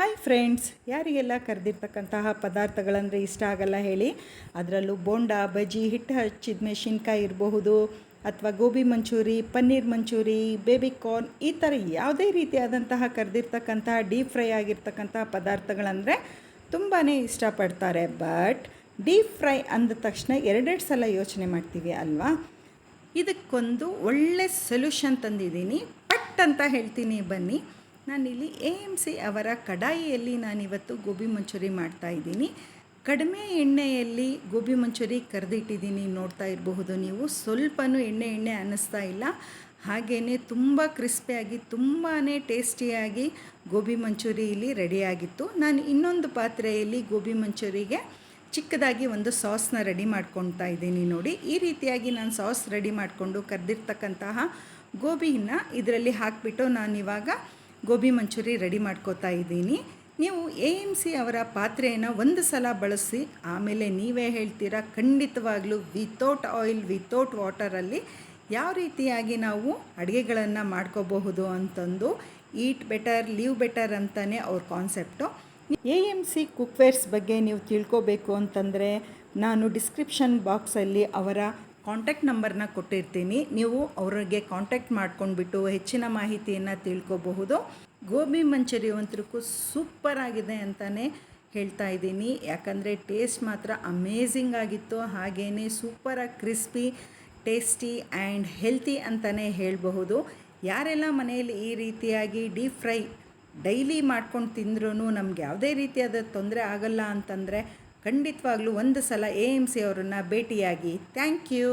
Hi friends, ಯಾರಿಗೆಲ್ಲ ಕರೆದಿರ್ತಕ್ಕಂತಹ ಪದಾರ್ಥಗಳಂದರೆ ಇಷ್ಟ ಆಗಲ್ಲ ಹೇಳಿ. ಅದರಲ್ಲೂ ಬೋಂಡ, ಬಜ್ಜಿ, ಹಿಟ್ಟು ಹಚ್ಚಿದ ಮೆಣಸಿನ್ಕಾಯಿ ಇರಬಹುದು, ಅಥವಾ ಗೋಬಿ ಮಂಚೂರಿ, ಪನ್ನೀರ್ ಮಂಚೂರಿ, ಬೇಬಿ ಕಾರ್ನ್, ಈ ಥರ ಯಾವುದೇ ರೀತಿಯಾದಂತಹ ಕರೆದಿರ್ತಕ್ಕಂತಹ ಡೀಪ್ ಫ್ರೈ ಆಗಿರ್ತಕ್ಕಂತಹ ಪದಾರ್ಥಗಳಂದರೆ ತುಂಬಾ ಇಷ್ಟಪಡ್ತಾರೆ. ಬಟ್ ಡೀಪ್ ಫ್ರೈ ಅಂದ ತಕ್ಷಣ ಎರಡೆರಡು ಸಲ ಯೋಚನೆ ಮಾಡ್ತೀವಿ ಅಲ್ವಾ? ಇದಕ್ಕೊಂದು ಒಳ್ಳೆ ಸೊಲ್ಯೂಷನ್ ತಂದಿದ್ದೀನಿ. ಪಟ್ ಅಂತ ಹೇಳ್ತೀನಿ, ಬನ್ನಿ. ನಾನಿಲ್ಲಿ AMC ಅವರ ಕಡಾಯಿಯಲ್ಲಿ ನಾನಿವತ್ತು ಗೋಬಿ ಮಂಚೂರಿ ಮಾಡ್ತಾಯಿದ್ದೀನಿ. ಕಡಿಮೆ ಎಣ್ಣೆಯಲ್ಲಿ ಗೋಬಿ ಮಂಚೂರಿ ಕರೆದಿಟ್ಟಿದ್ದೀನಿ. ನೋಡ್ತಾ ಇರಬಹುದು ನೀವು, ಸ್ವಲ್ಪನೂ ಎಣ್ಣೆ ಅನ್ನಿಸ್ತಾ ಇಲ್ಲ. ಹಾಗೆಯೇ ತುಂಬ ಕ್ರಿಸ್ಪಿಯಾಗಿ ತುಂಬಾ ಟೇಸ್ಟಿಯಾಗಿ ಗೋಬಿ ಮಂಚೂರಿ ಇಲ್ಲಿ ರೆಡಿಯಾಗಿತ್ತು. ನಾನು ಇನ್ನೊಂದು ಪಾತ್ರೆಯಲ್ಲಿ ಗೋಬಿ ಮಂಚೂರಿಗೆ ಚಿಕ್ಕದಾಗಿ ಒಂದು ಸಾಸ್ನ ರೆಡಿ ಮಾಡ್ಕೊಳ್ತಾ ಇದ್ದೀನಿ. ನೋಡಿ, ಈ ರೀತಿಯಾಗಿ ನಾನು ಸಾಸ್ ರೆಡಿ ಮಾಡಿಕೊಂಡು ಕರೆದಿರ್ತಕ್ಕಂತಹ ಗೋಬಿನ ಇದರಲ್ಲಿ ಹಾಕಿಬಿಟ್ಟು ನಾನಿವಾಗ ಗೋಬಿ ಮಂಚೂರಿ ರೆಡಿ ಮಾಡ್ಕೋತಾ ಇದ್ದೀನಿ. ನೀವು AMC ಅವರ ಪಾತ್ರೆಯನ್ನು ಒಂದು ಸಲ ಬಳಸಿ ಆಮೇಲೆ ನೀವೇ ಹೇಳ್ತೀರಾ, ಖಂಡಿತವಾಗ್ಲೂ ವಿತೌಟ್ ಆಯಿಲ್, ವಿತೌಟ್ ವಾಟರಲ್ಲಿ ಯಾವ ರೀತಿಯಾಗಿ ನಾವು ಅಡುಗೆಗಳನ್ನು ಮಾಡ್ಕೋಬಹುದು ಅಂತಂದು. ಈಟ್ ಬೆಟರ್, ಲೀವ್ ಬೆಟರ್ ಅಂತಲೇ ಅವ್ರ ಕಾನ್ಸೆಪ್ಟು. AMC ಕುಕ್ವೇರ್ಸ್ ಬಗ್ಗೆ ನೀವು ತಿಳ್ಕೋಬೇಕು ಅಂತಂದರೆ ನಾನು ಡಿಸ್ಕ್ರಿಪ್ಷನ್ ಬಾಕ್ಸಲ್ಲಿ ಅವರ ಕಾಂಟ್ಯಾಕ್ಟ್ ನಂಬರ್ನ ಕೊಟ್ಟಿರ್ತೀನಿ. ನೀವು ಅವರಿಗೆ ಕಾಂಟ್ಯಾಕ್ಟ್ ಮಾಡ್ಕೊಂಡ್ಬಿಟ್ಟು ಹೆಚ್ಚಿನ ಮಾಹಿತಿಯನ್ನು ತಿಳ್ಕೊಬಹುದು. ಗೋಬಿ ಮಂಚೂರಿ ಅಂತೂ ಸೂಪರ್ ಆಗಿದೆ ಅಂತಲೇ ಹೇಳ್ತಾ ಇದ್ದೀನಿ. ಯಾಕಂದರೆ ಟೇಸ್ಟ್ ಮಾತ್ರ ಅಮೇಝಿಂಗ್ ಆಗಿತ್ತು. ಹಾಗೆಯೇ ಸೂಪರಾಗಿ ಕ್ರಿಸ್ಪಿ, ಟೇಸ್ಟಿ ಆ್ಯಂಡ್ ಹೆಲ್ತಿ ಅಂತಲೇ ಹೇಳಬಹುದು. ಯಾರೆಲ್ಲ ಮನೆಯಲ್ಲಿ ಈ ರೀತಿಯಾಗಿ ಡೀಪ್ ಫ್ರೈ ಡೈಲಿ ಮಾಡ್ಕೊಂಡು ತಿಂದ್ರೂ ನಮ್ಗೆ ಯಾವುದೇ ರೀತಿಯಾದ ತೊಂದರೆ ಆಗಲ್ಲ ಅಂತಂದರೆ ಖಂಡಿತವಾಗ್ಲೂ ಒಂದು ಸಲ AMC ಅವರನ್ನು ಭೇಟಿಯಾಗಿ. Thank you.